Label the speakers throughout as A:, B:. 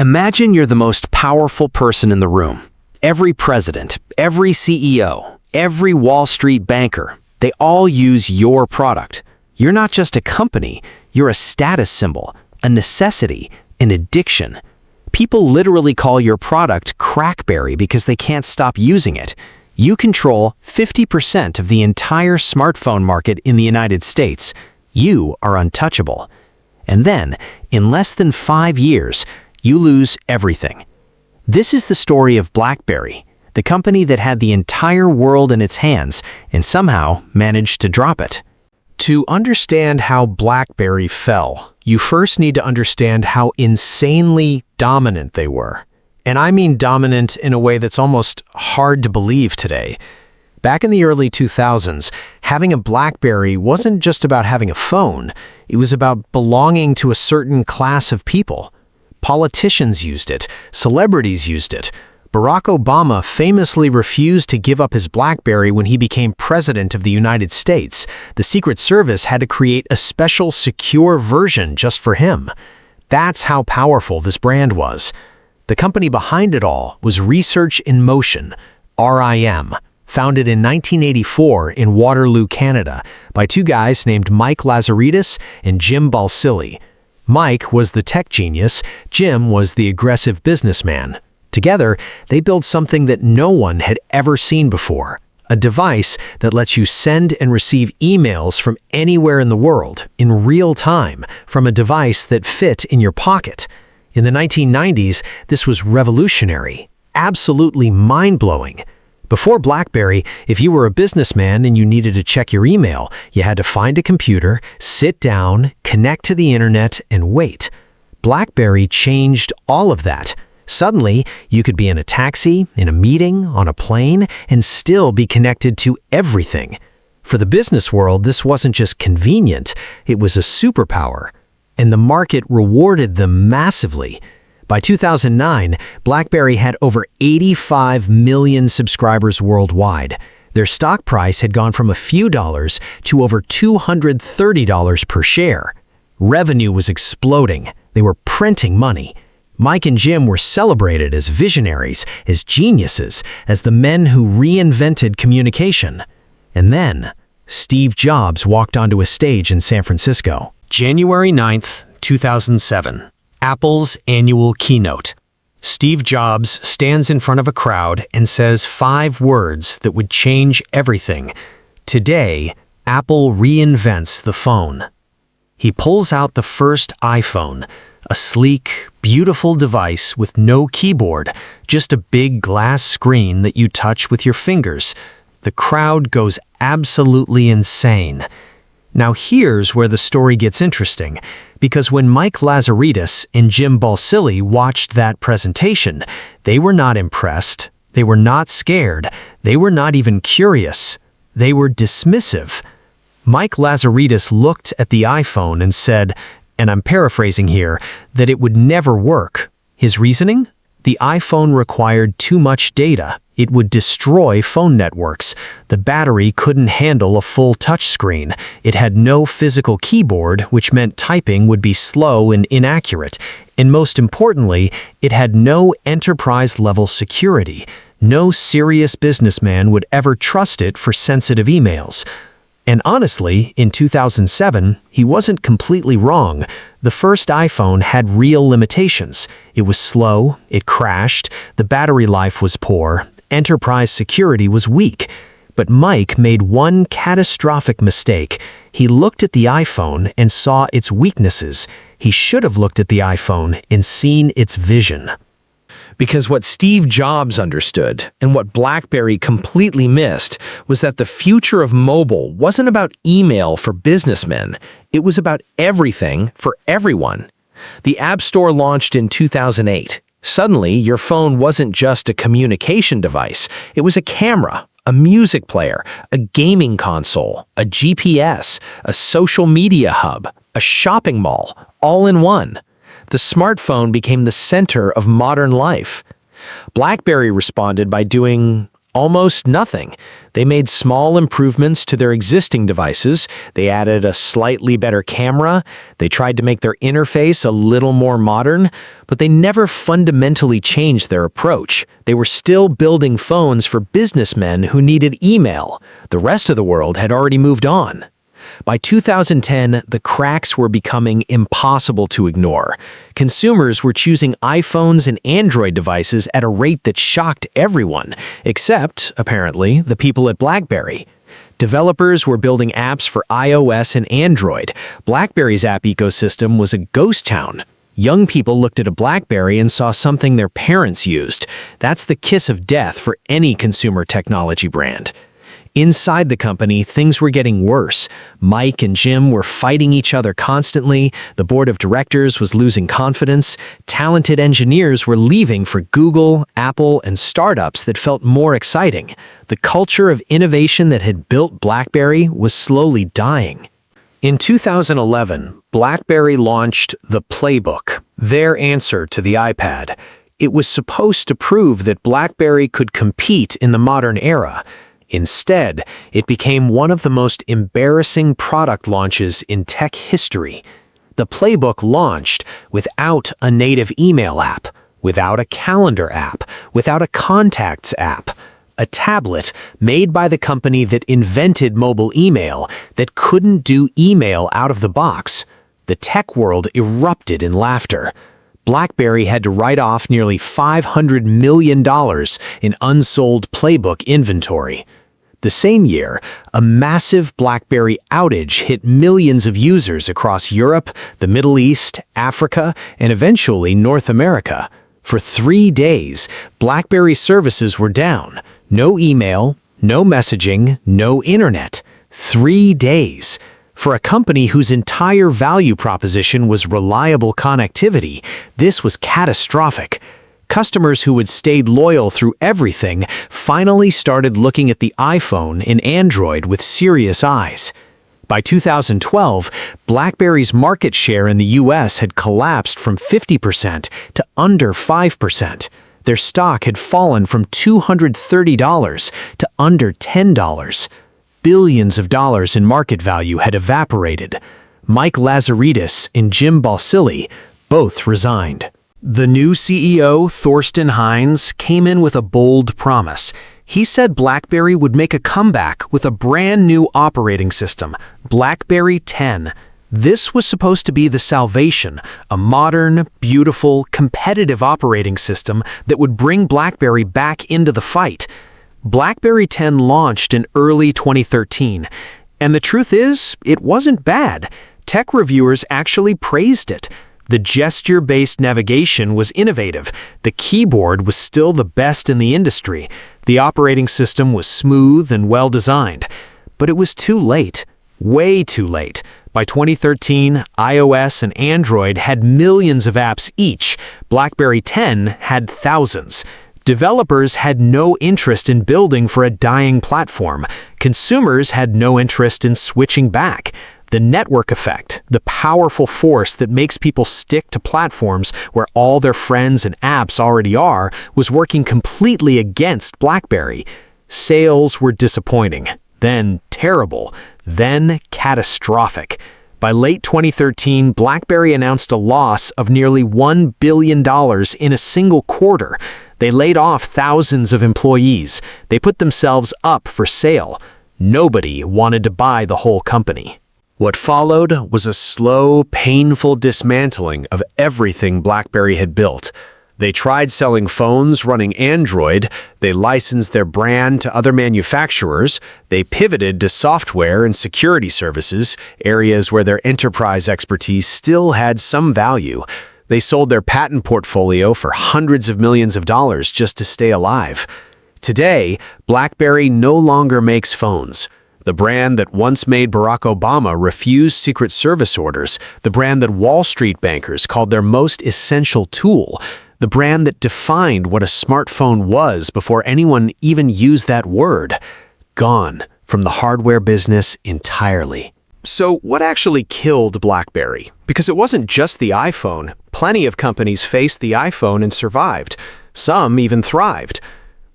A: Imagine you're the most powerful person in the room. Every president, every CEO, every Wall Street banker, they all use your product. You're not just a company, you're a status symbol, a necessity, an addiction. People literally call your product BlackBerry because they can't stop using it. You control 50% of the entire smartphone market in the United States. You are untouchable. And then, in less than 5 years, you lose everything. This is the story of BlackBerry, the company that had the entire world in its hands and somehow managed to drop it.
B: To understand how BlackBerry fell, you first need to understand how insanely dominant they were. And I mean dominant in a way that's almost hard to believe today. Back in the early 2000s, having a BlackBerry wasn't just about having a phone. It was about belonging to a certain class of people. Politicians used it. Celebrities used it. Barack Obama famously refused to give up his BlackBerry when he became president of the United States. The Secret Service had to create a special secure version just for him. That's how powerful this brand was. The company behind it all was Research in Motion, RIM, founded in 1984 in Waterloo, Canada, by two guys named Mike Lazaridis and Jim Balsillie. Mike was the tech genius, Jim was the aggressive businessman. Together, they built something that no one had ever seen before, a device that lets you send and receive emails from anywhere in the world, in real time, from a device that fit in your pocket. In the 1990s, this was revolutionary, absolutely mind-blowing. Before BlackBerry, if you were a businessman and you needed to check your email, you had to find a computer, sit down, connect to the internet, and wait. BlackBerry changed all of that. Suddenly, you could be in a taxi, in a meeting, on a plane, and still be connected to everything. For the business world, this wasn't just convenient, it was a superpower. And the market rewarded them massively. By 2009, BlackBerry had over 85 million subscribers worldwide. Their stock price had gone from a few dollars to over $230 per share. Revenue was exploding. They were printing money. Mike and Jim were celebrated as visionaries, as geniuses, as the men who reinvented communication. And then, Steve Jobs walked onto a stage in San Francisco. January 9th, 2007. Apple's annual keynote. Steve Jobs stands in front of a crowd and says 5 words that would change everything. Today, Apple reinvents the phone. He pulls out the first iPhone, a sleek, beautiful device with no keyboard, just a big glass screen that you touch with your fingers. The crowd goes absolutely insane. Now here's where the story gets interesting, because when Mike Lazaridis and Jim Balsillie watched that presentation, they were not impressed, they were not scared, they were not even curious. They were dismissive. Mike Lazaridis looked at the iPhone and said, and I'm paraphrasing here, that it would never work. His reasoning? The iPhone required too much data. It would destroy phone networks. The battery couldn't handle a full touchscreen. It had no physical keyboard, which meant typing would be slow and inaccurate. And most importantly, it had no enterprise-level security. No serious businessman would ever trust it for sensitive emails. And honestly, in 2007, he wasn't completely wrong. The first iPhone had real limitations. It was slow, it crashed, the battery life was poor, enterprise security was weak. But Mike made one catastrophic mistake. He looked at the iPhone and saw its weaknesses. He should have looked at the iPhone and seen its vision. Because what Steve Jobs understood, and what BlackBerry completely missed, was that the future of mobile wasn't about email for businessmen. It was about everything for everyone. The App Store launched in 2008. Suddenly, your phone wasn't just a communication device. It was a camera, a music player, a gaming console, a GPS, a social media hub, a shopping mall, all in one. The smartphone became the center of modern life. BlackBerry responded by doing Almost nothing. They made small improvements to their existing devices. They added a slightly better camera. They tried to make their interface a little more modern, but they never fundamentally changed their approach. They were still building phones for businessmen who needed email. The rest of the world had already moved on. By 2010, the cracks were becoming impossible to ignore. Consumers were choosing iPhones and Android devices at a rate that shocked everyone, except, apparently, the people at BlackBerry. Developers were building apps for iOS and Android. BlackBerry's app ecosystem was a ghost town. Young people looked at a BlackBerry and saw something their parents used. That's the kiss of death for any consumer technology brand. Inside the company, things were getting worse. Mike and Jim were fighting each other constantly. The board of directors was losing confidence. Talented engineers were leaving for Google, Apple, and startups that felt more exciting. The culture of innovation that had built BlackBerry was slowly dying. In 2011, BlackBerry launched the Playbook, their answer to the iPad. It was supposed to prove that BlackBerry could compete in the modern era. Instead, it became one of the most embarrassing product launches in tech history. The Playbook launched without a native email app, without a calendar app, without a contacts app. A tablet made by the company that invented mobile email that couldn't do email out of the box. The tech world erupted in laughter. BlackBerry had to write off nearly $500 million in unsold Playbook inventory. The same year, a massive BlackBerry outage hit millions of users across Europe, the Middle East, Africa, and eventually North America. For 3 days, BlackBerry services were down. No email, no messaging, no internet. 3 days. For a company whose entire value proposition was reliable connectivity, this was catastrophic. Customers who had stayed loyal through everything finally started looking at the iPhone and Android with serious eyes. By 2012, BlackBerry's market share in the US had collapsed from 50% to under 5%. Their stock had fallen from $230 to under $10. Billions of dollars in market value had evaporated. Mike Lazaridis and Jim Balsillie both resigned. The new CEO, Thorsten Heinz, came in with a bold promise. He said BlackBerry would make a comeback with a brand new operating system, BlackBerry 10. This was supposed to be the salvation, a modern, beautiful, competitive operating system that would bring BlackBerry back into the fight. BlackBerry 10 launched in early 2013, and the truth is, it wasn't bad. Tech reviewers actually praised it. The gesture-based navigation was innovative. The keyboard was still the best in the industry. The operating system was smooth and well-designed. But it was too late. Way too late. By 2013, iOS and Android had millions of apps each. BlackBerry 10 had thousands. Developers had no interest in building for a dying platform. Consumers had no interest in switching back. The network effect, the powerful force that makes people stick to platforms where all their friends and apps already are, was working completely against BlackBerry. Sales were disappointing, then terrible, then catastrophic. By late 2013, BlackBerry announced a loss of nearly $1 billion in a single quarter. They laid off thousands of employees. They put themselves up for sale. Nobody wanted to buy the whole company. What followed was a slow, painful dismantling of everything BlackBerry had built. They tried selling phones running Android, they licensed their brand to other manufacturers, they pivoted to software and security services, areas where their enterprise expertise still had some value. They sold their patent portfolio for hundreds of millions of dollars just to stay alive. Today, BlackBerry no longer makes phones. The brand that once made Barack Obama refuse Secret Service orders, the brand that Wall Street bankers called their most essential tool, the brand that defined what a smartphone was before anyone even used that word, gone from the hardware business entirely. So what actually killed BlackBerry? Because it wasn't just the iPhone. Plenty of companies faced the iPhone and survived. Some even thrived.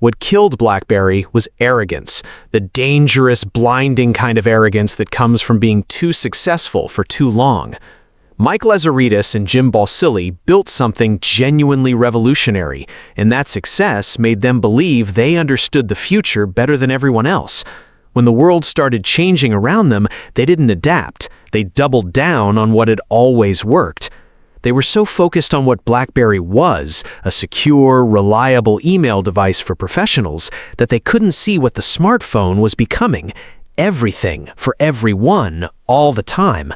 B: What killed BlackBerry was arrogance, the dangerous, blinding kind of arrogance that comes from being too successful for too long. Mike Lazaridis and Jim Balsillie built something genuinely revolutionary, and that success made them believe they understood the future better than everyone else. When the world started changing around them, they didn't adapt. They doubled down on what had always worked. They were so focused on what BlackBerry was, a secure, reliable email device for professionals, that they couldn't see what the smartphone was becoming. Everything, for everyone, all the time.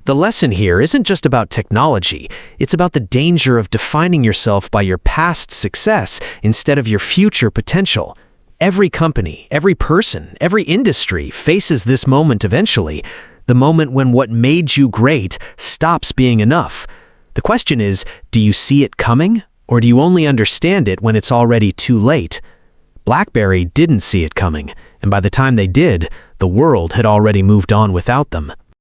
B: The lesson here isn't just about technology. It's about the danger of defining yourself by your past success instead of your future potential. Every company, every person, every industry faces this moment eventually, the moment when what made you great stops being enough. The question is, do you see it coming, or do you only understand it when it's already too late? BlackBerry didn't see it coming, and by the time they did, the world had already moved on without them.